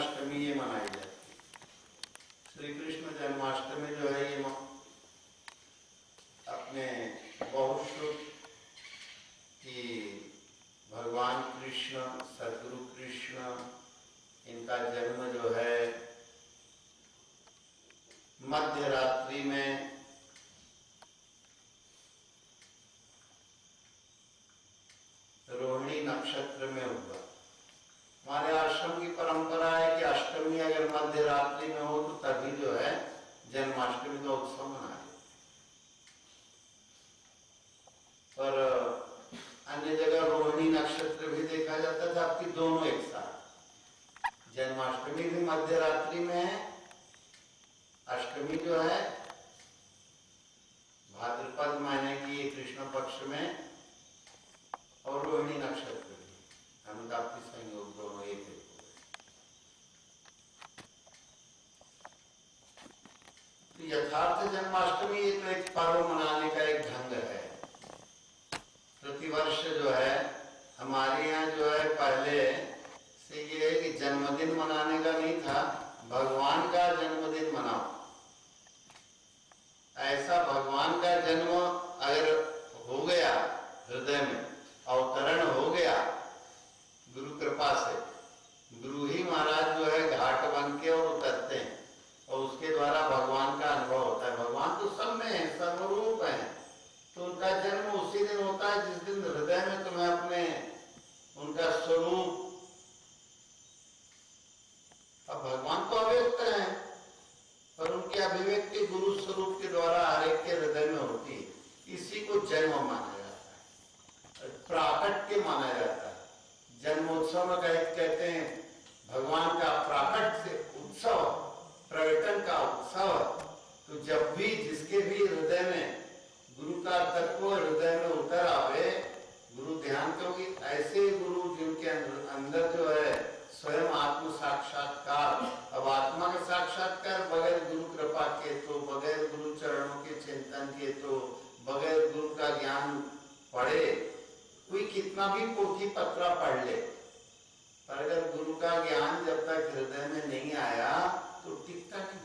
जन्माष्टमी ये मनाई जाती है। श्री कृष्ण जन्माष्टमी जो है ये अपने बहुश्रुत कि भगवान कृष्ण, सदगुरु कृष्ण, इनका जन्म जो है मध्य रात्रि में रोहिणी नक्षत्र में हुआ। हमारे आश्रम की परंपरा है कि अष्टमी अगर मध्य रात्रि में हो तो तभी जो है जन्माष्टमी का उत्सव मनाया। पर अन्य जगह रोहिणी नक्षत्र भी देखा जाता था, आपकी दोनों एक साथ। जन्माष्टमी भी मध्य रात्रि में है, अष्टमी जो है भाद्रपद महीने की कृष्ण पक्ष में, और रोहिणी नक्षत्र भी अनुदाप्ति संयोग दोनों एक हो गए। यथार्थ जन्माष्टमी ये तो एक पर्व मनाने का एक ढंग है। प्रतिवर्ष जो है हमारे यहाँ जो है पहले से ये है कि जन्मदिन मनाने का नहीं था, भगवान का जन्मदिन मनाओ। ऐसा भगवान का जन्म अगर हो गया, हृदय में अवतरण हो गया गुरु कृपा से, गुरु ही महाराज जो है घाट बन के और उतरते हैं और उसके द्वारा भगवान का अनुभव होता है। भगवान तो सब में है, सर्वरूप है, तो उनका जन्म उसी दिन होता है जिस दिन हृदय में तुम्हें अपने उनका स्वरूप। अब भगवान तो अव्यक्त है, पर उनकी अभिव्यक्ति गुरु स्वरूप के द्वारा हर एक के हृदय में होती है। इसी को जन्म माना जाता है, प्राकट्य माना जाता है। जन्मोत्सव में कहते हैं भगवान का प्राकट से उत्सव, प्रकटन का उत्सव। तो जब भी जिसके भी हृदय में गुरु का तत्व हृदय में उतर आवे, गुरु ध्यान करोगे, ऐसे गुरु जिनके अंदर जो है स्वयं आत्म साक्षात्कार। अब आत्मा का साक्षात्कार बगैर गुरु कृपा के तो, बगैर गुरु चरणों के चिंतन के तो, बगैर गुरु का ज्ञान पढ़े कोई कितना भी पोथी पत्रा पढ़ ले, पर अगर गुरु का ज्ञान जब तक हृदय में नहीं आया तो टिकता नहीं।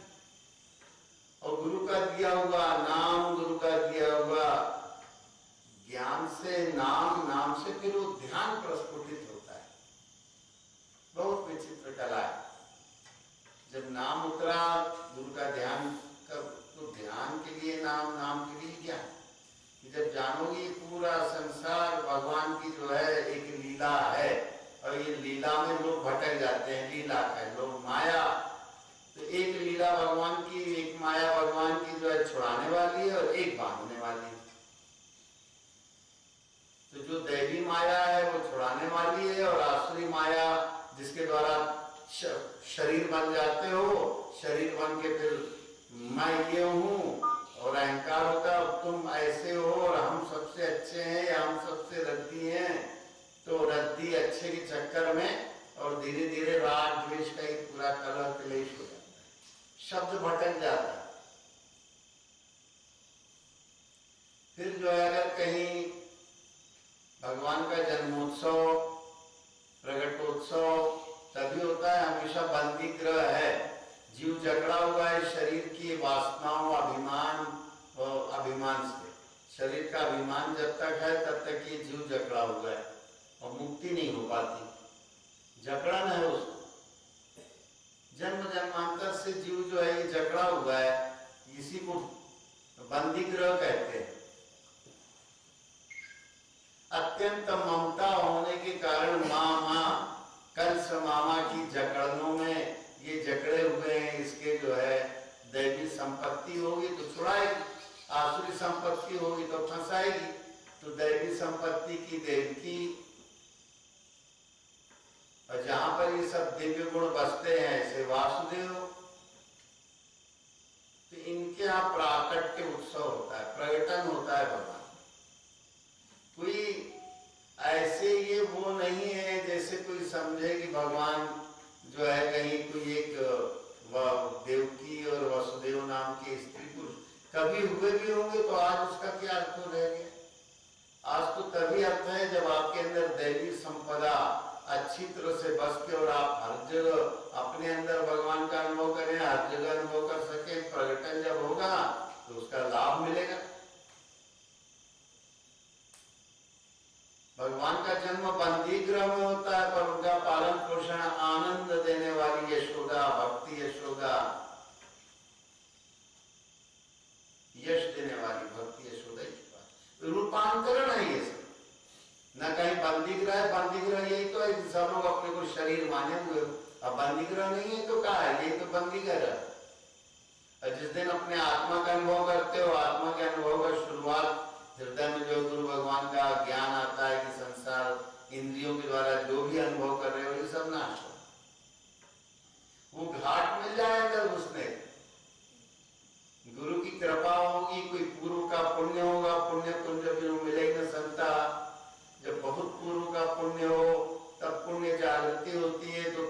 और गुरु का दिया हुआ नाम, गुरु का दिया हुआ ज्ञान से, नाम, नाम से फिर वो ध्यान प्रस्फुटित होता है। बहुत विचित्र कला है। जब नाम उतरा गुरु का ध्यान का, तो ध्यान के लिए नाम, नाम के लिए ज्ञान। जब जानोगी पूरा संसार भगवान की जो है एक लीला है, और ये लीला में लोग भटक जाते हैं। लीला है लोग माया, तो एक लीला भगवान की, एक माया भगवान की जो है छुड़ाने वाली है और एक बांधने वाली है। तो जो दैवी माया है वो छुड़ाने वाली है, और आसुरी माया जिसके द्वारा शरीर बन जाते हो, शरीर बन के फिर मैं ये हूं और अहंकार होता है, तुम ऐसे हो और हम सबसे अच्छे हैं या हम सबसे रद्दी हैं। तो रद्दी अच्छे के चक्कर में और धीरे धीरे राग द्वेष का एक पूरा कलह क्लेश हो जाता है, शब्द भटक जाता है। फिर जो है अगर कहीं भगवान का जन्मोत्सव, प्रगटोत्सव तभी होता है, हमेशा बंदी ग्रह है, जीव जकड़ा हुआ है शरीर की वासनाओं, अभिमान और अभिमान से। शरीर का अभिमान जब तक है तब तक ये जीव जकड़ा हुआ है और मुक्ति नहीं हो पाती, जकड़न है उसको। जन्म जन्मांतर से जीव जो है ये जकड़ा हुआ है, इसी को बंदी ग्रह कहते हैं। अत्यंत ममता होने के कारण मामा कंस मामा की जकड़नों में ये जकड़े हुए हैं। इसके जो है दैवी संपत्ति होगी तो छुड़ाएगी, आसुरी संपत्ति होगी तो फंसाएगी। तो दैवी संपत्ति की देवकी, और जहां पर ये सब दिव्य गुण बसते हैं ऐसे वासुदेव, तो इनके यहाँ प्राकट्य उत्सव होता है, प्रकटन होता है भगवान। कोई ऐसे ये वो नहीं है जैसे कोई समझे कि भगवान जो है कहीं कोई एक देवकी और वसुदेव नाम के स्त्री पुरुष कभी हुए भी होंगे, तो आज उसका क्या अर्थ रह गया? आज तो तभी अर्थ है जब आपके अंदर दैवी संपदा अच्छी तरह से बस के और आप हर जगह अपने अंदर भगवान का अनुभव करें, हर जगह अनुभव कर सके, प्रकटन जब होगा तो उसका लाभ मिलेगा। भगवान का जन्म बंदी गृह में होता है, पर उनका पालन पोषण आनंद देने वाली यशोदा, भक्ति यशोदा, यश देने वाली भक्ति यशोदा की बात। रूपांतरण है ये सब, न कहीं बंदी ग्रह। बंदी ग्रह यही तो है, सब लोग अपने को शरीर माने हुए। अब बंदी ग्रह नहीं है तो क्या है, यही तो बंदी ग्रह। और जिस दिन अपने आत्मा का अनुभव करते हो, आत्मा के अनुभव का शुरुआत हृदय में जो गुरु भगवान का ज्ञान आता है कि संसार इंद्रियों के द्वारा जो भी अनुभव कर रहे हो ये सब नाश हो, वो घाट मिल जाए अंदर घुसने। गुरु की कृपा होगी, कोई पूर्व का पुण्य होगा, पुण्य पुण्य भी मिले ही न संता। जब बहुत पूर्व का पुण्य हो तब पुण्य जागृति होती है। तो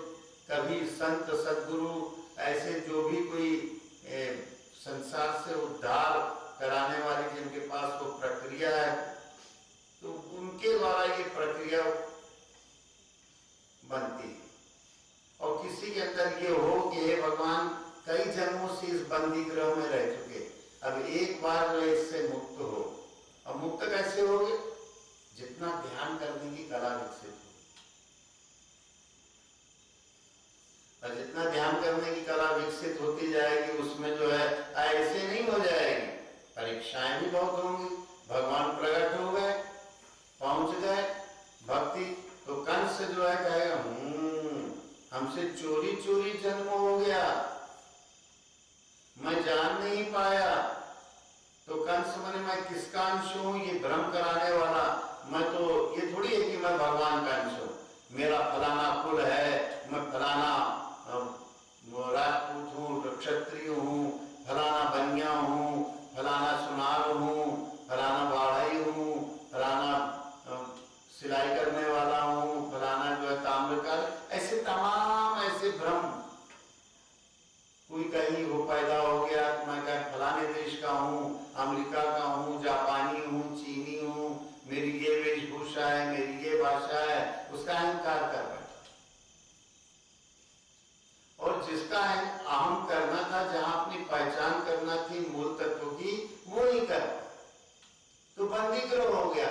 कभी संत सदगुरु ऐसे जो भी कोई संसार से उद्धार कराने वाली जिनके पास वो प्रक्रिया है, तो उनके द्वारा ये प्रक्रिया बनती है। और किसी के अंदर ये हो कि हे भगवान, कई जन्मों से इस बंदी ग्रह में रह चुके, अब एक बार जो इससे मुक्त हो। अब मुक्त कैसे होगे? जितना ध्यान करने की कला विकसित हो, और जितना ध्यान करने की कला विकसित होती जाएगी उसमें जो है ऐसे नहीं हो जाएगी, परीक्षाएं भी बहुत होंगी। भगवान प्रकट हो गए, पहुंच गए भक्ति, तो कंस जो है कहेगा हमसे चोरी चोरी जन्म हो गया, मैं जान नहीं पाया। तो कंस माने मैं किसका अंश हूं? ये भ्रम कराने वाला। मैं तो ये थोड़ी है कि मैं भगवान का अंश हूं, मेरा फलाना कुल है, मैं फलाना राजपूत हूँ, क्षत्रिय हूँ, फलाना बनिया हूँ, फलाना सुनार हूँ, फलाना बाढ़ई हूँ, फलाना सिलाई करने वाला हूँ, फलाना जो है ताम्रकार, ऐसे तमाम ऐसे भ्रम। कोई कहीं वो पैदा हो गया, मैं कहीं फलाने देश का हूँ, अमेरिका का हूँ, जापानी हूँ, चीनी हूँ, मेरी ये वेशभूषा है, मेरी ये भाषा है, उसका अहंकार कर बैठा। और जिसका अहम करना था, जहां अपनी पहचान करना थी मूल तत्व की, वो नहीं कर, तो बंदी ग्रह हो गया।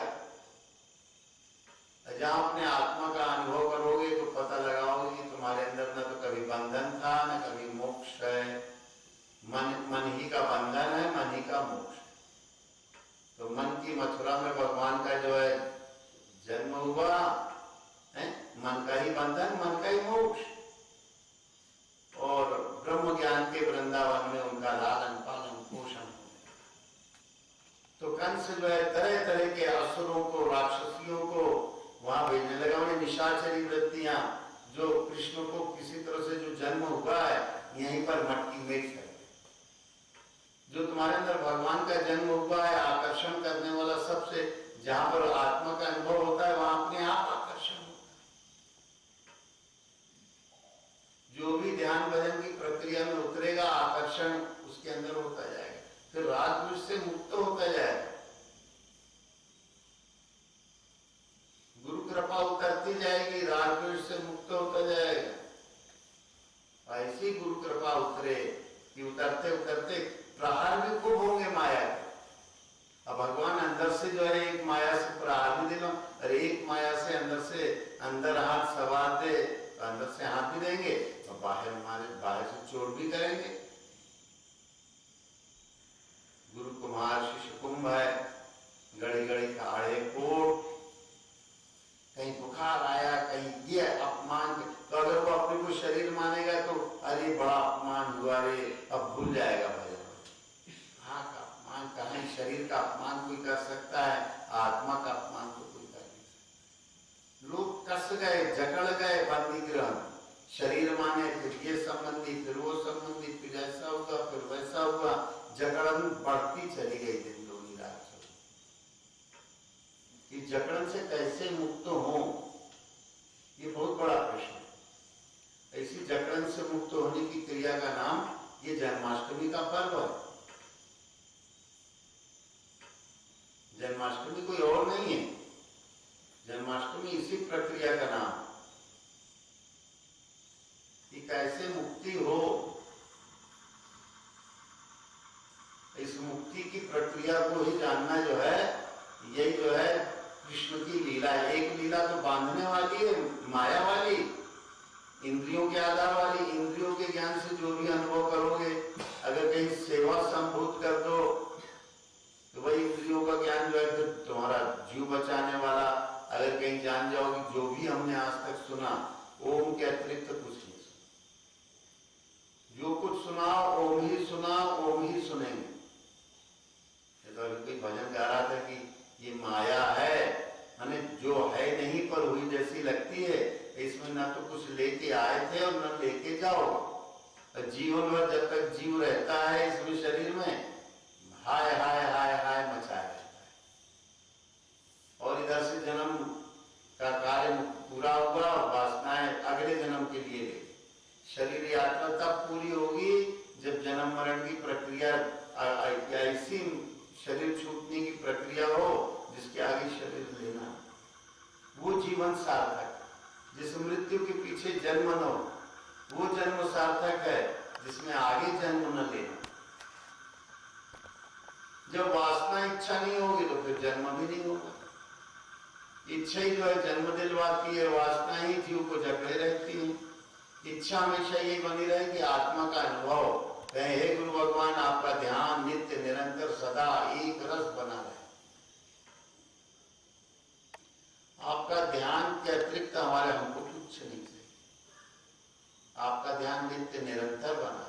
जहां अपने आत्मा का अनुभव करोगे तो पता लगाओगे कि तुम्हारे अंदर न तो कभी बंधन था, न कभी मोक्ष है। मन ही का बंधन है, मन ही का मोक्ष। तो मन की मथुरा में भगवान का जो है जन्म हुआ है, मन का ही बंधन, मन का ही मोक्ष। और ब्रह्म ज्ञान के वृंदावन में उनका लालन पालन पोषण। तो कंस जो है तरह तरह के असुरों को, राक्षसियों को वहां भेजने लगा। उन्हें निशाचरी वृत्तियां, जो कृष्ण को किसी तरह से जो जन्म हुआ है यहीं पर मटकी मेट है। जो तुम्हारे अंदर भगवान का जन्म हुआ है, आकर्षण करने वाला सबसे, जहां पर आत्मा का अनुभव होता है वहां अपने आप आकर्षण होता है। जो भी ध्यान भजन की प्रक्रिया में उतरेगा, आकर्षण उसके अंदर होता जाएगा, फिर राजद्वेष से मुक्त होता जाएगा। गुरु कृपा उतरती जाएगी, राजद्वेष से मुक्त होता जाएगा। ऐसी गुरु कृपा उतरे कि उतरते उतरते प्रहार भी खूब होंगे माया के। अब भगवान अंदर से जो है एक माया से प्रहार भी देना, और एक माया से अंदर हाथ सवार दे तो अंदर से हाथ भी देंगे, और बाहर से चोट भी करेंगे। गुरु कुमार शिष्य कुंभ है, गड़ी गड़ी का आड़े कोट, कहीं बुखार आया, कहीं ये अपमान। तो अगर वो अपने को शरीर मानेगा तो अरे बड़ा अपमान हुआ रे, अब भूल जाएगा भजन। हाँ का अपमान कहीं, शरीर का अपमान कोई कर सकता है, आत्मा का अपमान तो कोई कर नहीं सकता। लोग कस गए, जकड़ गए बंदी ग्रह में। शरीर माने, फिर ये संबंधी, फिर वो संबंधी, फिर ऐसा हुआ, फिर वैसा हुआ, जकड़न बढ़ती चली गई दिन दोनी रात। कि जकड़न से कैसे मुक्त हो, ये बहुत बड़ा प्रश्न है। ऐसी जकड़न से मुक्त होने की क्रिया का नाम ये जन्माष्टमी का पर्व है। जन्माष्टमी कोई और नहीं है, जन्माष्टमी इसी प्रक्रिया का नाम। कैसे मुक्ति हो, इस मुक्ति की प्रक्रिया को ही जानना जो है, यही जो है कृष्ण की लीला है। एक लीला तो बांधने वाली है, माया वाली, इंद्रियों के आधार वाली। इंद्रियों के ज्ञान से जो भी अनुभव करोगे, अगर कहीं सेवा संभूत कर दो तो वही इंद्रियों का ज्ञान जो है फिर तुम्हारा जीव बचाने वाला। अगर कहीं जान जाओगे जो भी हमने आज तक सुना, ओम के अतिरिक्त कुछ नहीं सुना, जो कुछ सुना ओम ही सुना, ओम ही सुनेंगे। तो अभी कोई भजन गा रहा था कि ये माया है, माने जो है नहीं पर हुई जैसी लगती है, इसमें ना तो कुछ लेके आए थे और न लेके जाओ। जीवन भर जब तक जीव रहता है इसमें शरीर में, हाय हाय हाय हाय मचाया रहता है। और इधर से जन्म का कार्य पूरा हुआ, वासनाएं अगले जन्म के लिए ले। शरीर यात्रा तब पूरी होगी जब जन्म मरण की प्रक्रिया, ऐसी शरीर छूटने की प्रक्रिया हो जिसके आगे शरीर लेना, वो जीवन सार्थक। जिस मृत्यु के पीछे जन्म न हो, वो जन्म सार्थक है जिसमें आगे जन्म न लेना। जब वासना इच्छा नहीं होगी तो फिर जन्म भी नहीं होगा। इच्छा ही जो है जन्म दिलवाती है, वासना ही जीव को जकड़े रहती है। इच्छा हमेशा ये बनी रहे कि आत्मा का अनुभव कहे, हे गुरु भगवान आपका ध्यान नित्य निरंतर सदा एक रस बना रहे, आपका ध्यान के अतिरिक्त हमारे हमको कुछ नहीं चाहिए, आपका ध्यान नित्य निरंतर बना रहे।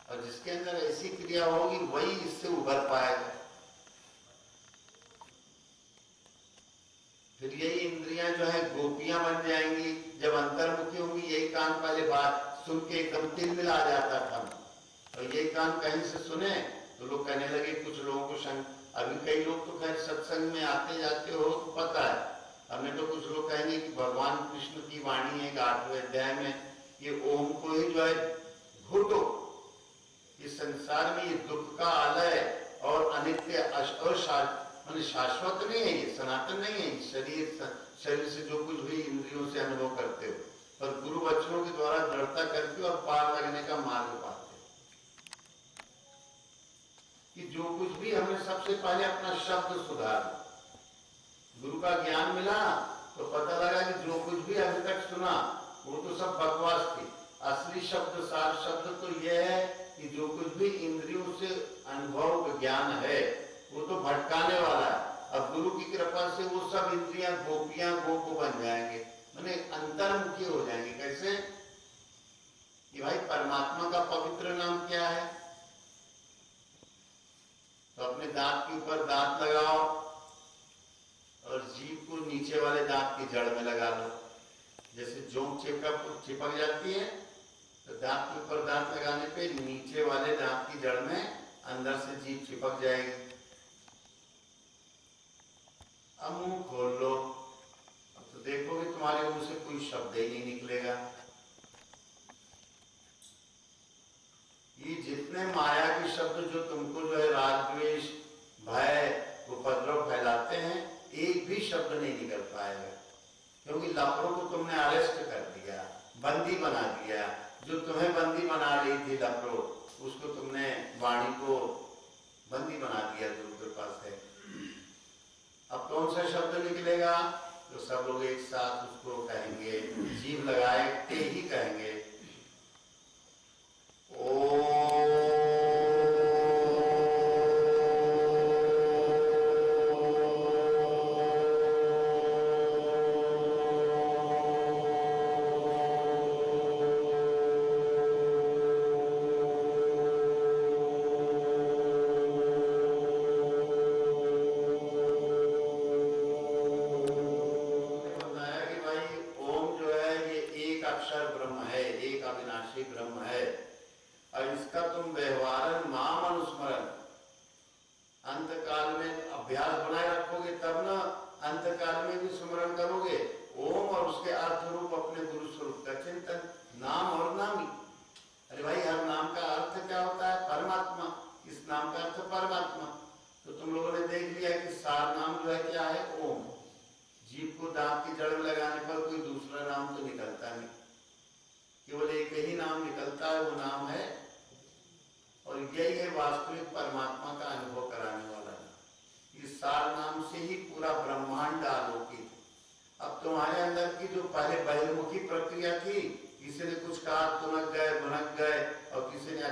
और जिसके अंदर ऐसी क्रिया होगी वही इससे उभर पाएगा। फिर यही इंद्रियां जो है गोपियां बन जाएंगी। जब अंतर्मुखी होंगी, यही कान पहले बात सुन के एकदम तिलमिला जाता था, और यही कान कहीं से सुने तो लोग कहने लगे, कुछ लोगों को संग, अभी कई लोग तो खैर सत्संग में आते जाते हो तो पता है, हमें तो कुछ लोग कहेंगे कि भगवान कृष्ण की वाणी है 8वें अध्याय में, ये ओम को ही जो है घुटो, इस संसार में ये दुख का आलय और अनित्य शाश्वत नहीं है, ये सनातन नहीं है। शरीर से जो कुछ भी इंद्रियों से अनुभव करते हो, पर गुरु वचनों के द्वारा दृढ़ता करके और पार लगने का मार्ग पाते हो। कि जो कुछ भी हमने सबसे पहले अपना शब्द सुधार, गुरु का ज्ञान मिला तो पता लगा कि जो कुछ भी अभी तक सुना वो तो सब बकवास थी। असली शब्द सार शब्द तो यह है कि जो कुछ भी इंद्रियों से अनुभव ज्ञान है वो तो भटकाने वाला है। अब गुरु की कृपा से वो सब इंद्रियां गोपियां गोप बन जाएंगे, माने अंतर्मुखी हो जाएंगे। कैसे कि भाई परमात्मा का पवित्र नाम क्या है, तो अपने दांत के ऊपर दांत लगाओ और जीभ को नीचे वाले दांत की जड़ में लगा लो। जैसे जोंक चिपक जाती है तो दांत के ऊपर दांत लगाने पे नीचे वाले दांत की जड़ में अंदर से जीभ चिपक जाएगी। अब मुंह खोल लो, अब तो देखोगे तुम्हारे मुंह से कोई शब्द ही नहीं निकलेगा। ये जितने माया के शब्द जो तुमको जो है राग द्वेष भय उपद्रव फैलाते हैं, एक भी शब्द नहीं निकल पाएगा, क्योंकि लफड़ों को तुमने अरेस्ट कर दिया, बंदी बना दिया। जो तुम्हें बंदी बना रही थी लफड़ों, उसको तुमने वाणी को बंदी बना दिया गुरु कृपा से। अब कौन सा शब्द निकलेगा, तो सब लोग एक साथ उसको कहेंगे, जीभ लगाए के ही कहेंगे, ओ दांत की जड़ में लगाने पर कोई दूसरा नाम तो निकलता नाम निकलता है वो नाम है, और यही है वास्तविक परमात्मा का अनुभव कराने वाला नाम। इस सार नाम से ही पूरा ब्रह्मांड आलोकित। अब तुम्हारे अंदर की जो पहले बहिर्मुखी प्रक्रिया थी, किसी ने कुछ कहा तुनक गए भुनक गए, और किसी ने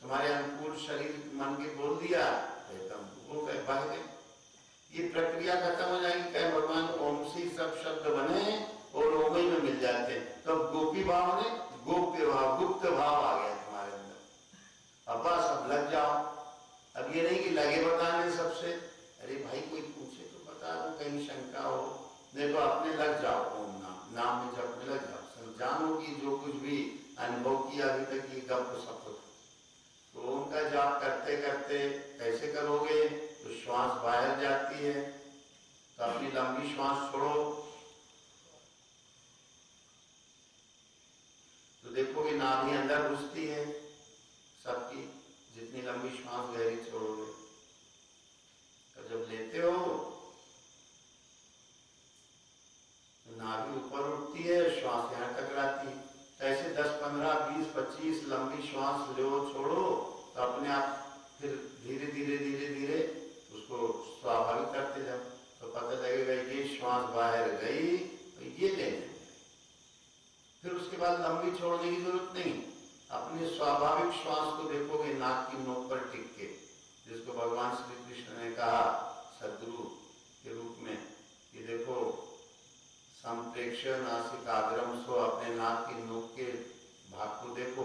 तुम्हारे अनुकूल शरीर मन के बोल दिया, एकदम हो गए बह गए। ये प्रक्रिया खत्म हो जाएगी। कहे भगवान ओम से सब शब्द बने और ओम ही में मिल जाते हैं। तो गोपी भाव ने गोप्य भाव, गुप्त भाव आ गया तुम्हारे अंदर। अब बस अब लग जाओ। अब ये नहीं कि लगे बताने सबसे, अरे भाई कोई पूछे तो बता दो, कहीं शंका हो, नहीं तो अपने लग जाओ। ओम नाम में जपने लग जाओ। जानो कि जो कुछ भी अनुभव किया अभी तक ये गप सब कुछ। तो ओम का जाप करते करते कैसे करोगे? तो श्वास बाहर जाती है तो अपनी लंबी श्वास छोड़ो, तो देखोगे नाभि अंदर घुसती है सबकी, जितनी लंबी श्वास गहरी छोड़ोगे। और जब लेते हो तो नाभि ऊपर उठती है, श्वास यहाँ टकराती है। ऐसे 10, 15, 20, 25 लंबी श्वास लो छोड़ो, तो अपने आप फिर धीरे धीरे धीरे धीरे उसको स्वाभाविक करते जाओ, तो पता लगेगा ये श्वास बाहर गई तो ये लेने। फिर उसके बाद लंबी छोड़ने की जरूरत नहीं, अपने स्वाभाविक श्वास को देखोगे नाक की नोक पर टिक के, जिसको भगवान श्री कृष्ण ने कहा सद्गुरु के रूप में कि देखो संप्रेक्ष नासिकाग्रम सो, अपने नाक की नोक के भाग को देखो,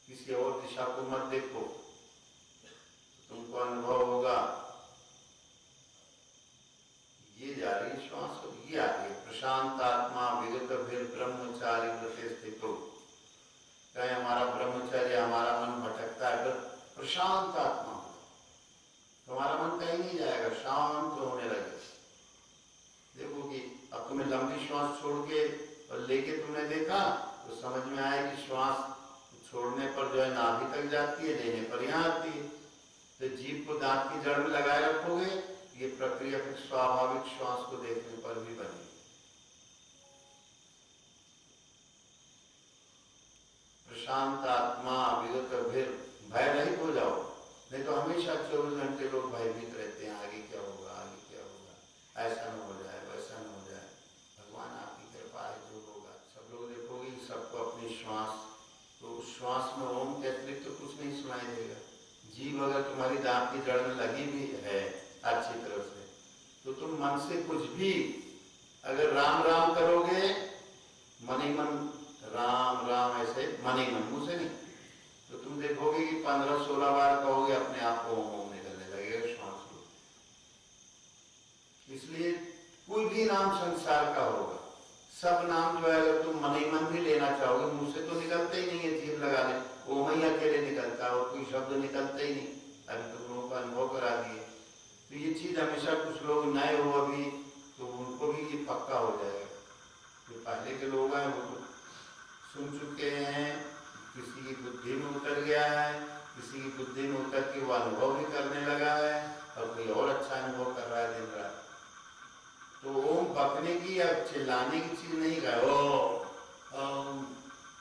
किसी और दिशा को मत देखो, तुमको अनुभव होगा ये जा रही श्वास और ये आ रही। प्रशांत आत्मा विगत भीर ब्रह्मचारी व्रते स्थितो। कहे हमारा ब्रह्मचर्य, हमारा मन भटकता है, तो प्रशांत आत्मा होगा, तुम्हारा मन कहीं नहीं जाएगा, शांत होने लगेगा। देखो कि अब तुम्हें लंबी श्वास छोड़ के और लेके तुमने देखा तो समझ में आया कि श्वास छोड़ने पर जो है नाभि तक जाती है, लेने पर यहाँ आती है। तो जीभ को दांत की जड़ में लगाए रखोगे, ये प्रक्रिया फिर स्वाभाविक श्वास को देखने पर भी बनेगी। प्रशांत आत्मा विगत भीर, भय रहित हो जाओ, नहीं तो हमेशा 24 घंटे लोग भयभीत रहते हैं, आगे क्या होगा, आगे क्या होगा, ऐसा न हो जाए, वैसा न हो जाए। भगवान आपकी कृपा है, जो होगा सब लोग देखोगे सबको अपनी श्वास, तो श्वास में ओम के अतिरिक्त तो कुछ नहीं सुनाई देगा। जीभ अगर तुम्हारी दांत की जड़ में लगी भी है अच्छी तरह से, तो तुम मन से कुछ भी अगर राम राम करोगे, मन ही मन राम राम, ऐसे मन ही मन, मुंह से नहीं, तो तुम देखोगे कि 15-16 बार कहोगे, अपने आप को ओम निकलने लगेगा श्वास को। इसलिए कोई भी नाम संसार का होगा, सब नाम जो है अगर तुम मन ही मन भी लेना चाहोगे, मुंह से तो निकलते ही नहीं है, जीभ लगा ले, ओम ही अकेले निकलता है और कोई शब्द निकलते ही नहीं। अभी तुम लोगों का अनुभव करा दिए, तो ये चीज हमेशा कुछ लोग नए हो अभी, तो उनको भी ये पक्का हो जाएगा। जो पहले के लोग हैं वो तो सुन चुके हैं, किसी की बुद्धि में उतर गया है, किसी की बुद्धि में उतर के वो अनुभव भी करने लगा है, और कोई और अच्छा अनुभव कर रहा है दिन रात। तो ओम बकने की या चिल्लाने की चीज नहीं है,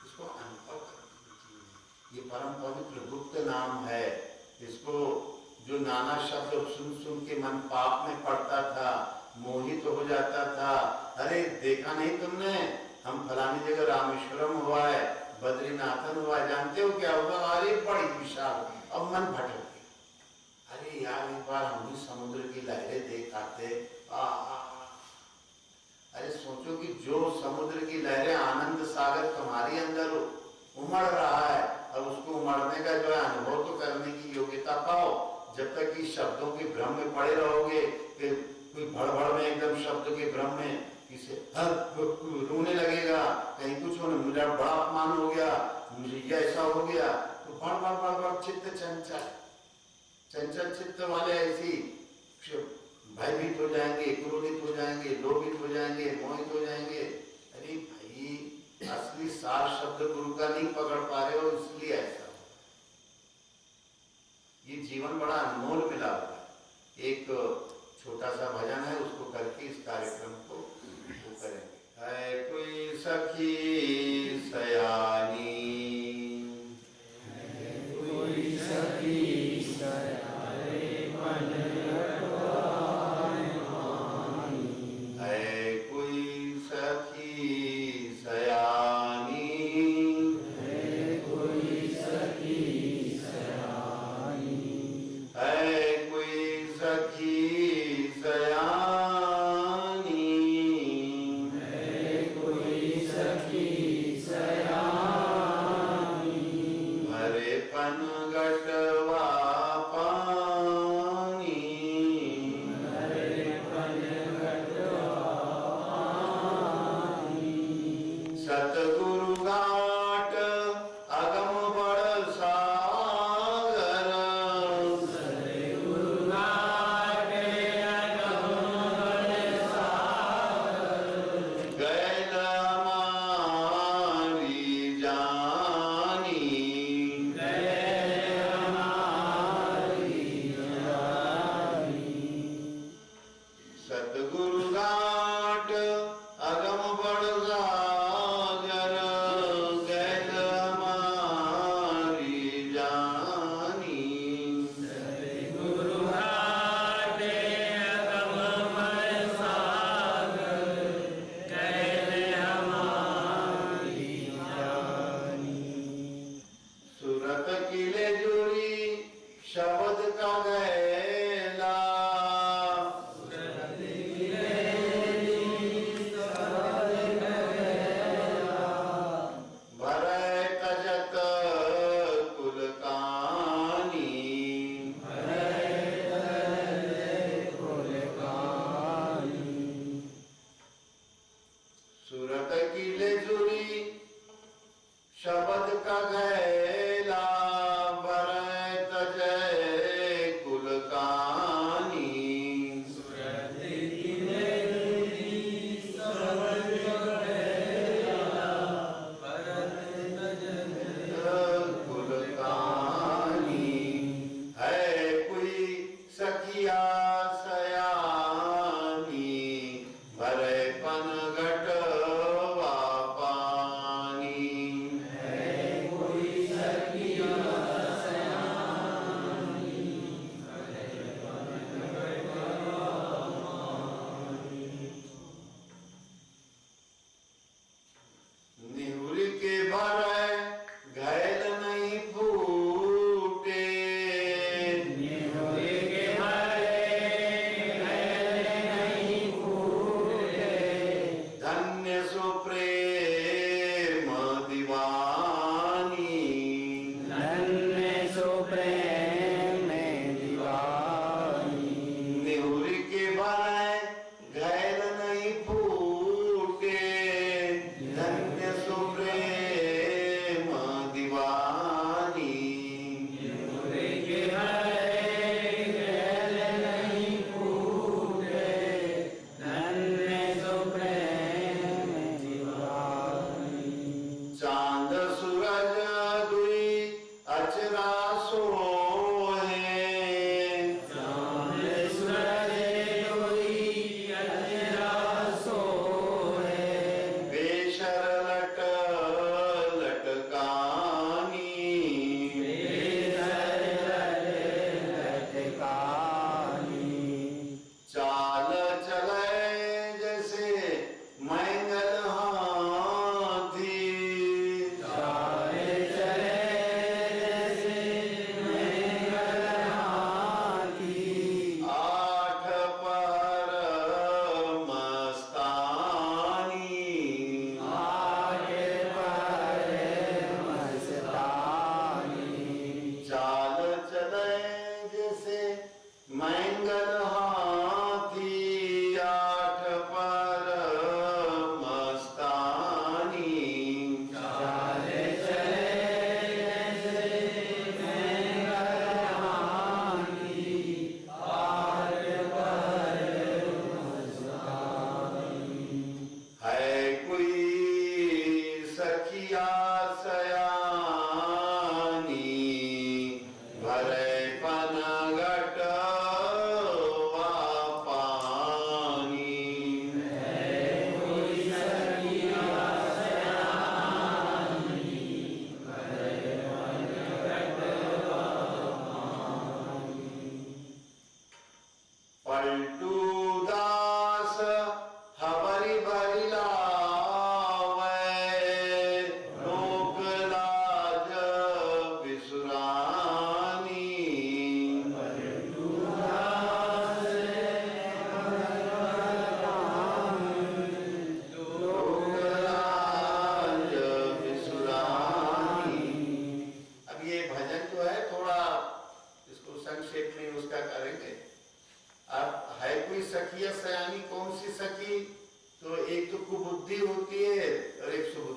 इसको अनुभव करने की चीज है। ये परम पवित्र गुप्त नाम है। इसको जो नाना शब्द सुन सुन के मन पाप में पड़ता था, मोहित तो हो जाता था, अरे देखा नहीं तुमने, हम फलानी जगह रामेश्वरम हुआ है, बद्रीनाथन हुआ है, जानते हो क्या होगा, अरे बड़ी विशाल, अब मन भटक गया, अरे यार एक बार हम भी समुद्र की लहरें देख आते। अरे सोचो कि जो समुद्र की लहरें, आनंद सागर तुम्हारी अंदर उमड़ रहा है, अब उसको उमड़ने का जो है अनुभव तो करने की योग्यता पाओ। जब तक कि शब्दों के भ्रम में पड़े रहोगे, कि कोई भड़बड़ में एकदम शब्द के भ्रम में किसे रोने लगेगा, कहीं कुछ होने, मुझे बड़ा अपमान हो गया, मुझे ये ऐसा हो गया, तो भड़ भड़ भड़ भड़ चित्त चंचल, चंचल चित्त वाले ऐसी भयभीत हो जाएंगे, क्रोधित हो जाएंगे, लोभित हो जाएंगे, मोहित हो जाएंगे। अरे भाई असली सार शब्द गुरु का नहीं पकड़ पा रहे हो, इसलिए ऐसा। ये जीवन बड़ा अनमोल मिला हुआ है। एक छोटा सा भजन है, उसको करके इस कार्यक्रम को वो करेंगे। है कोई सखी सतगुरु घाट अगम बड़ सागर, सतगुरु घाट अगम बड़ सागर, गैल हमारी जानी, गैल हमारी जानी। सतगुरु घाट अगम बड़ सागर,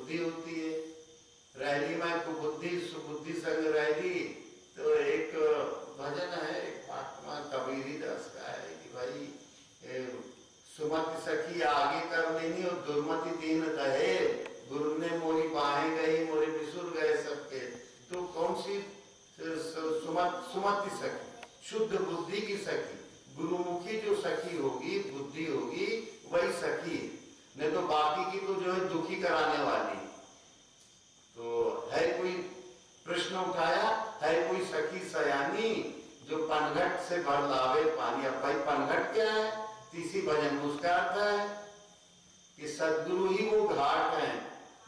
बुद्धि होती है। रैली में कुबुद्धि सुबुद्धि संग रैली। तो एक भजन है, एक महात्मा कबीरी दास का है कि भाई सुमति सखी आगे कर लेनी और दुर्मति दीन दहे, गुरु ने मोरी बाहें गई मोरे बिसुर गए सबके। तो कौन सी सुमति सखी? शुद्ध बुद्धि की सखी, गुरुमुखी जो सखी होगी, बुद्धि होगी, वही सखी। नहीं तो बाकी की तो जो है दुखी कराने वाली। तो है कोई प्रश्न उठाया, है कोई सखी सयानी जो पनघट से भर लावे पानी। अब भाई पनघट क्या है? तीसरी भजन में उसका अर्थ है कि सदगुरु ही वो घाट है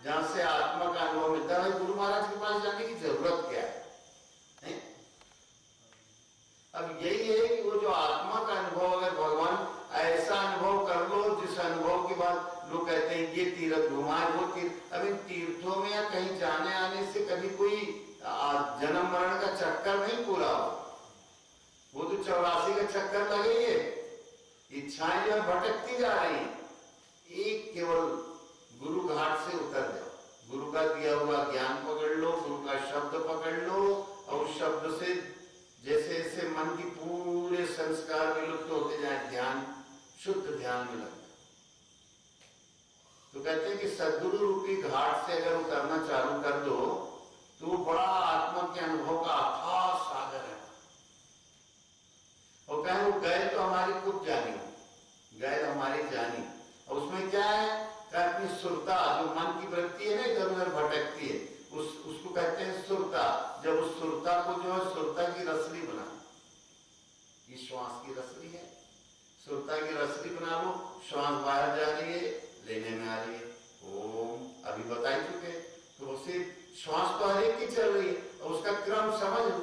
जहां से आत्मा का अनुभव मिलता है। गुरु महाराज के पास जाने की जरूरत क्या है? अब यही है कि वो जो आत्मा का अनुभव, अगर भगवान ऐसा अनुभव कर लो जिस अनुभव के बाद लोग कहते हैं ये तीर्थ घुमाए वो तीर्थ। अब इन तीर्थों में या कहीं जाने आने से कभी कोई जन्म मरण का चक्कर नहीं पूरा हो। वो तो 84 का चक्कर लगे, इच्छाएं जो है भटकती जा रही हैं। एक केवल गुरु घाट से उतर जाओ, गुरु का दिया हुआ ज्ञान पकड़ लो, गुरु का शब्द पकड़ लो, और उस शब्द से जैसे जैसे मन की पूरे संस्कार विलुप्त होते जाए, ध्यान शुद्ध ध्यान में लगता। तो कहते हैं कि सदगुरु रूपी घाट से अगर उतरना चालू कर दो तो वो बड़ा आत्मा के अनुभव का अथाह सागर है। और कहें वो गए तो हमारी खूब जानी, गए हमारी जानी। और उसमें क्या है? अपनी सुरता, जो मन की वृत्ति है ना इधर उधर भटकती है, उसको कहते हैं सुरता। जब उस सुरता को जो है सुरता की रसली बना, ये श्वास की रसली है, सुरता की रसली बना लो। श्वास बाहर जा रही है, लेने में आ रही है, ओम अभी बता ही चुके। तो उसे श्वास तो हर एक की चल रही है और उसका क्रम समझ लो।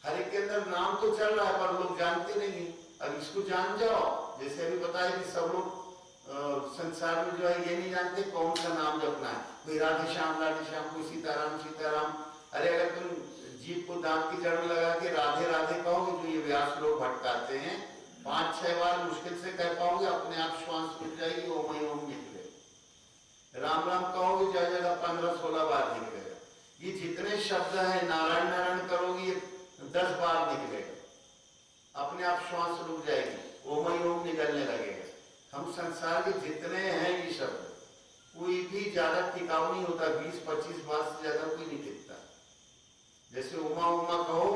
हर एक के अंदर नाम तो चल रहा है पर लोग जानते नहीं है। अब इसको जान जाओ, जैसे अभी बताया कि सब लोग संसार में जो है ये नहीं जानते कौन सा नाम जपना है। कोई राधे श्याम, कोई सीताराम सीताराम। अरे अगर तुम जीभ को दांत की जड़ में लगा के राधे राधे कहोगे, जो ये व्यास लोग भटकाते हैं, 5-6 बार मुश्किल से कह पाओगे, अपने आप श्वास रुक जाएगी, ओम ओम निकले। राम राम कहोगे, जगह जगह 15-16 बार निकलेगा। ये जितने शब्द हैं, नारायण नारायण करोगे 10 बार निकलेगा, अपने आप श्वास रुक जाएगी, ओम ओम निकलने लगेगा। हम संसार के जितने हैं ये शब्द, कोई भी ज्यादा टिकाऊ नहीं होता, 20-25 बार से ज्यादा कोई नहीं टिकता। जैसे उमा उमा कहो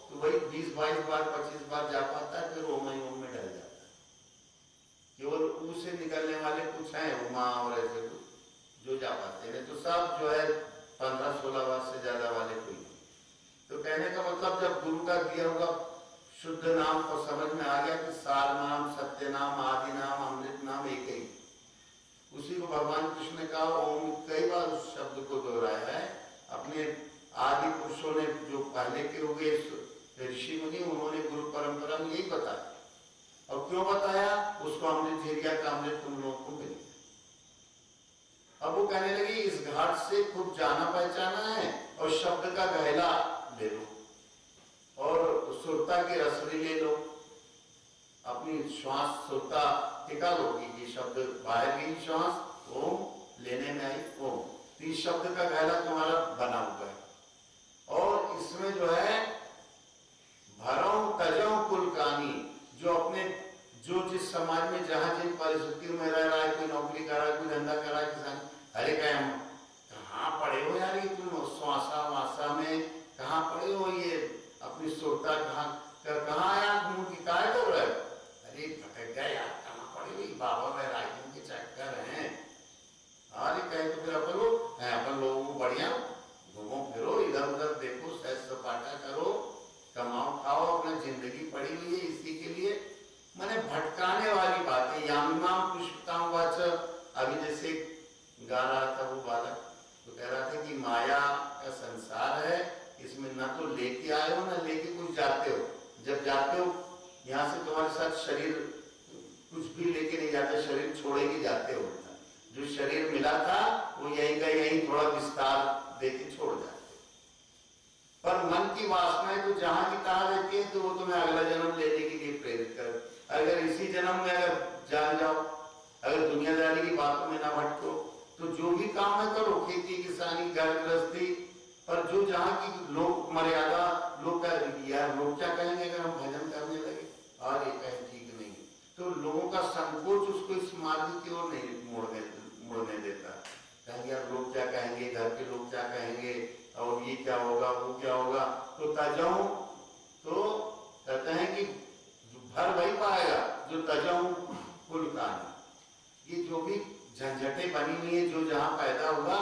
तो वही 20-22 बार 25 बार जा पाता है, फिर ओम ओम में डल जाता है। केवल ऊ से निकलने वाले कुछ हैं उमा और ऐसे जो जा पाते हैं, तो सब जो है 15-16 बार से ज्यादा वाले कोई नहीं। तो कहने का मतलब जब गुरु का दिया हुआ शुद्ध नाम को समझ में आ गया कि सार नाम, सत्य नाम, आदि नाम, अमृत नाम एक ही, उसी को भगवान कृष्ण ने कहा ओम। कई बार उस शब्द को दोहराया है। अपने आदि पुरुषों ने जो पहले के हो गए ऋषि मुनि, उन्होंने गुरु परंपरा में यही बताया। और क्यों बताया? उसको अमृत झेरिया का अमृत तुम लोगों को मिल। अब वो कहने लगी इस घाट से खूब जाना पहचाना है और शब्द का गहला ले लो और सुरता की रसली ले लो, अपनी श्वास सुरता टिका लोगी। ये शब्द बाहर गई श्वास, ओम लेने में आई ओम, तो इस शब्द का गहला तुम्हारा बना हुआ है। और इसमें जो है भरऊ तजऊ कुल कानी, जो अपने जो जिस समाज में जहां जिन परिस्थितियों में रह रहा है, कोई नौकरी कर रहा है, कोई धंधा कर रहा है, किसान, अरे कहाँ पड़े हो यार, ये तुम श्वासा वासा में कहाँ पड़े हो, ये अपनी सुरता कहाँ आया घूम की काय कर रहे? अरे भटक गया यार, कहाँ पड़े हुई बाबा में राइटिंग के चक्कर हैं। अरे कहे तो फिर अपन लोगों को बढ़िया घूमो फिरो, इधर उधर देखो, सैर सपाटा करो, कमाओ खाओ, अपना जिंदगी पड़ी हुई है इसी के लिए। मैंने भटकाने वाली बातें, यामिमाम पुष्पताम वाच। अभी जैसे गा रहा था वो बालक, तो कह रहा था कि माया का संसार है, इसमें ना तो लेके आए हो ना लेके कुछ जाते हो। जब जाते हो यहाँ से तुम्हारे साथ शरीर कुछ भी लेके नहीं जाता, शरीर छोड़े के जाते हो। जो शरीर मिला था वो यहीं का यहीं थोड़ा विस्तार देके छोड़ जाते। पर मन की वासनाएं तो जहां की तहां रहती है, तो वो तुम्हें अगला जन्म लेने के लिए प्रेरित कर। अगर इसी जन्म में अगर जान जाओ, अगर दुनियादारी की बातों में ना भटको, तो जो भी काम में करो, खेती किसानी घर गृहस्थी, पर जो जहाँ की लोक मर्यादा, लोग यार लोग क्या कहेंगे अगर हम भजन करने लगे, और ये कहीं ठीक नहीं, तो लोगों का संकोच उसको इस मार्ग की ओर नहीं मुड़ने देता। कहेंगे यार लोग क्या कहेंगे, घर के लोग क्या कहेंगे, और ये क्या होगा वो क्या होगा, तो तजाऊं, तो कहते हैं कि भर वही पाएगा जो तजाऊं कुल कहानी। ये जो भी झंझटें बनी हुई है, जो जहाँ पैदा हुआ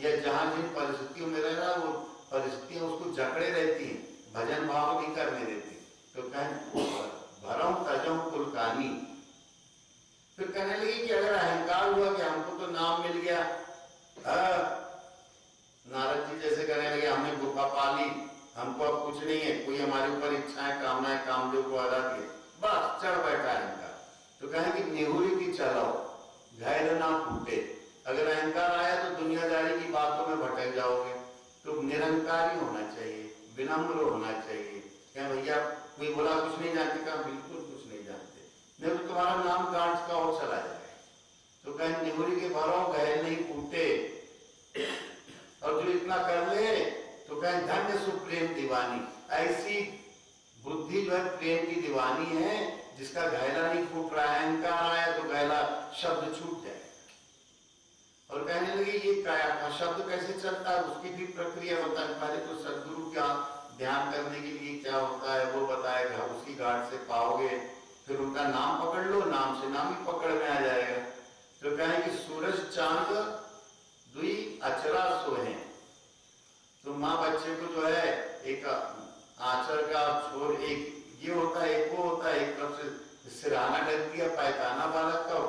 या जहाँ जिन परिस्थितियों में रह रहा, वो परिस्थितियां उसको जकड़े रहती हैं, भजन भाव नहीं करने देती। तो कहें भरऊं तजाऊं कुल कहानी। फिर कहने लगी कि अगर अहंकार हुआ कि हमको तो नाम मिल गया, नारद जी जैसे कहने लगे हमने गुफा पाली, हमको अब कुछ नहीं है, कोई हमारे ऊपर इच्छाएं कामनाएं कामदेव को हरा दिए, बस चढ़ बैठा अहंकार। तो कहें कि नेहुरी की चलाओ, घायल ना फूटे। अगर अहंकार आया तो दुनियादारी की बातों में भटक जाओगे, तो निरंकारी होना चाहिए, विनम्र होना चाहिए। क्या भैया कोई बोला कुछ नहीं जानते, कहा बिल्कुल कुछ नहीं जानते, नहीं तो तुम्हारा नाम कांच का और चला जाएगा। तो कहें नेहुरी के भरो घायल नहीं फूटे, और जो इतना कर ले तो कहें धन्य सुप्रेम दीवानी। ऐसी बुद्धि जो है प्रेम की दीवानी है, जिसका घैला नहीं फूट रहा है। अहंकार आया तो घैला शब्द छूट जाए। और कहने लगे ये काया का शब्द कैसे चलता है, उसकी भी प्रक्रिया होता है। पहले तो सदगुरु का ध्यान करने के लिए क्या होता है वो बताएगा, उसी घाट से पाओगे, फिर उनका नाम पकड़ लो, नाम से नाम ही पकड़ में आ जाएगा। तो कहें कि सूरज चांद दुई अचरा सोहे। तो माँ बच्चे को जो है एक आंचल का छोर, एक ये होता है, एक वो होता है, एक तरफ से सिराना ढक दिया पैताना बालक का।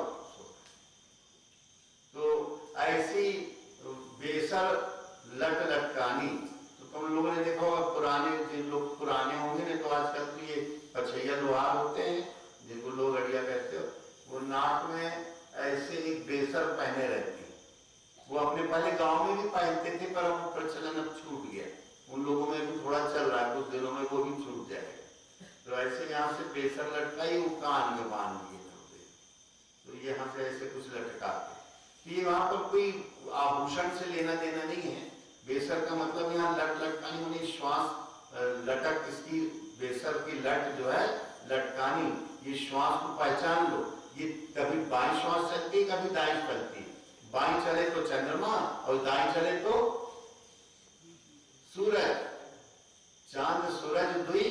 तो ऐसी बेसर लट लटकानी। तो तुम लोगों ने देखा होगा, पुराने जिन लोग पुराने होंगे ना, तो आजकल तो ये पछैया लोहार होते हैं जिनको लोग अड़िया कहते हो, वो नाक में ऐसे एक बेसर पहने रहते हैं। वो अपने पहले गांव में भी पहनते थे, पर वो प्रचलन अब छूट गया। उन लोगों में भी थोड़ा चल रहा है, कुछ दिनों में वो भी छूट जाएगा। तो ऐसे यहाँ से बेसर लटकाई, वो कान में बांध दिए होते, तो यहाँ से ऐसे कुछ लटकाते। ये वहां पर कोई आभूषण से लेना देना नहीं है। बेसर का मतलब यहाँ लट लटकानी होनी, श्वास लटक, इसकी बेसर की लट जो है लटकानी, ये श्वास को पहचान लो। ये कभी बाई श्वास चलती है, कभी दाई चलती है। बाई चले तो चंद्रमा, और दाई चले तो सूरज। चांद सूरज दुई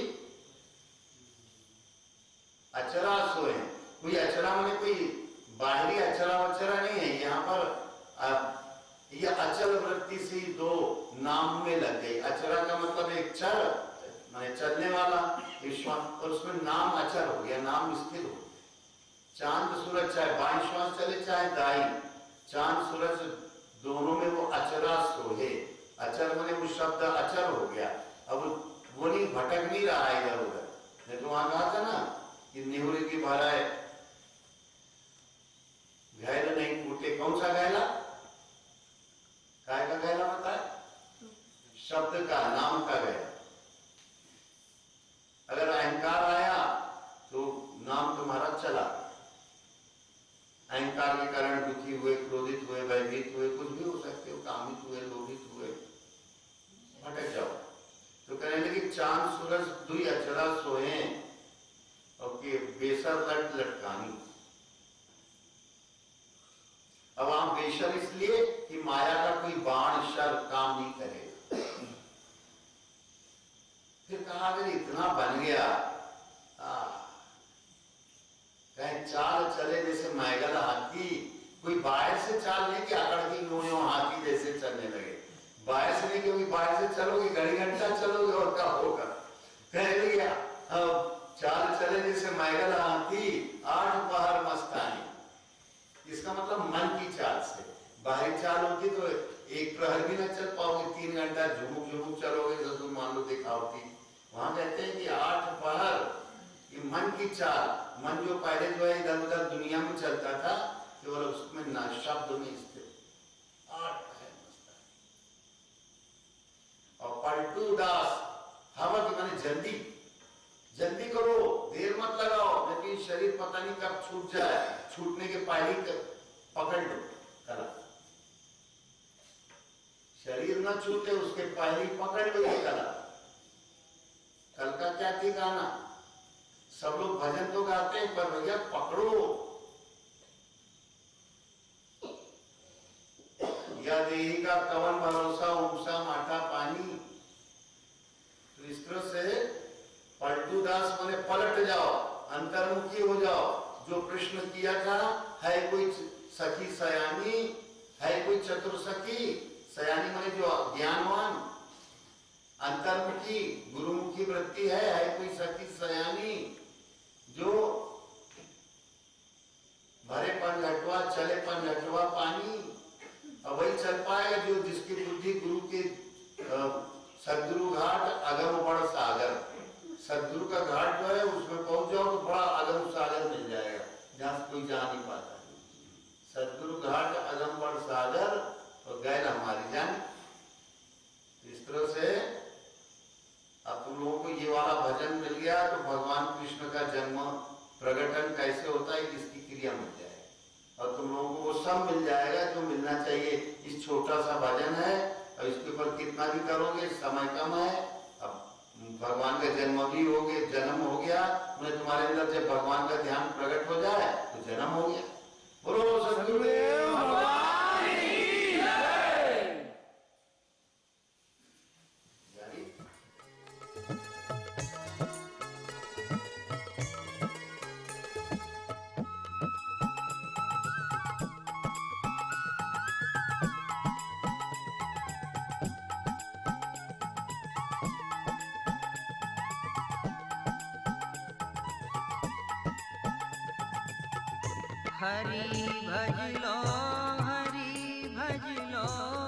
अचरा सोए। कोई अचरा माने कोई बाहरी अचरा वचरा नहीं है। यहाँ पर यह अचल वृत्ति से दो नाम में लग गई। अचरा का मतलब एक चर माने चलने वाला, और उसमें नाम अचर हो गया, नाम स्थिर हो गया। चांद सूरज चाहे बाई श्वास चले चाहे दाई, चांद सूरज दोनों में वो अचरा सोहे। अचर माने वो शब्द अचर हो गया, अब वो नहीं भटक नहीं रहा है इधर उधर। नहीं तो वहां कहा था ना कि नेहुरी की भराए घैल नहीं फूटे। कौन सा घैला, काय का घैला होता है? शब्द का, नाम का घैला। अगर अहंकार आया तो नाम तुम्हारा चला। अहंकार के कारण दुखी हुए, क्रोधित हुए, भयभीत हुए, कुछ भी हो सकते हो, कामित हुए, लोभित हुए, भटक जाओ। तो कहने लगे चांद सूरज दुई अचरा सोए, और के बेसर लट लटकानी। अब आप बेशर इसलिए कि माया का कोई बाण शर काम नहीं करेगा। फिर कहा अगर इतना बन गया, कहीं चाल चले जैसे मैगल हाथी। कोई बाहर से चाल नहीं कि अकड़ की नोयों हाथी जैसे चलने लगे। बाहर से नहीं, क्योंकि बाहर से चलोगे घड़ी घंटा चलोगे और क्या होगा। कह लिया चाल चले जैसे मैगल हाथी, आठ पहर मस्तानी। इसका मतलब मन की चाल से। बाहरी चाल होती तो एक प्रहर भी न चल पाओगे, 3 घंटा झुमुक झुमुक चलोगे, जब तुम मान लो दिखावती। वहां कहते हैं कि 8 पहर, ये मन की चाल। मन जो पहले जो है इधर उधर दुनिया में चलता था, केवल उसमें ना शब्द में स्थिर 8 पहर मस्तानी। और पलटू दास, हवा की माने जल्दी जल्दी करो, देर मत लगाओ, लेकिन शरीर पता नहीं कब छूट जाए। छूटने के पहले पकड़ लो कला। शरीर न छूटे उसके पहले ही पकड़ लो ये कला। कल का क्या ठिकाना। सब लोग भजन तो गाते हैं पर भैया पकड़ो। या देही का कवन भरोसा उमसा माठा पानी। तो इस तरह से पलटू दास माने पलट जाओ, अंतर्मुखी हो जाओ। जो प्रश्न किया था, है कोई सखी सयानी, है कोई चतुर सखी। सयानी माने जो ज्ञानवान, अंतर्मुखी गुरुमुखी वृत्ति है कोई सखी सयानी जो भरे पन घटवा चले पन घटवा पानी। अब वही चल पाएगा जो जिसकी बुद्धि गुरु के सदगुरु घाट अगम बड़ सागर। सदगुरु का घाट जो है उसमें पहुंच जाओ तो बड़ा अगम सागर मिल जाएगा जहां से कोई जा नहीं पाता। सदगुरु घाट अगम बड़ सागर और गए ना हमारी जान। इस तरह से अब तुम लोगों को ये वाला भजन मिल गया तो भगवान कृष्ण का जन्म प्रकटन कैसे होता है इसकी क्रिया मिल जाएगी और तुम लोगों को वो सब मिल जाएगा जो मिलना चाहिए। इस छोटा सा भजन है और इसके ऊपर कितना भी करोगे समय कम है। अब भगवान का जन्म भी हो गया, जन्म हो गया, उन्हें तुम्हारे अंदर जब भगवान का ध्यान प्रकट हो जाए तो जन्म हो गया। बोलो सद्गुरुदेव भगवान की जय। हरि भज लो, हरि भज लो।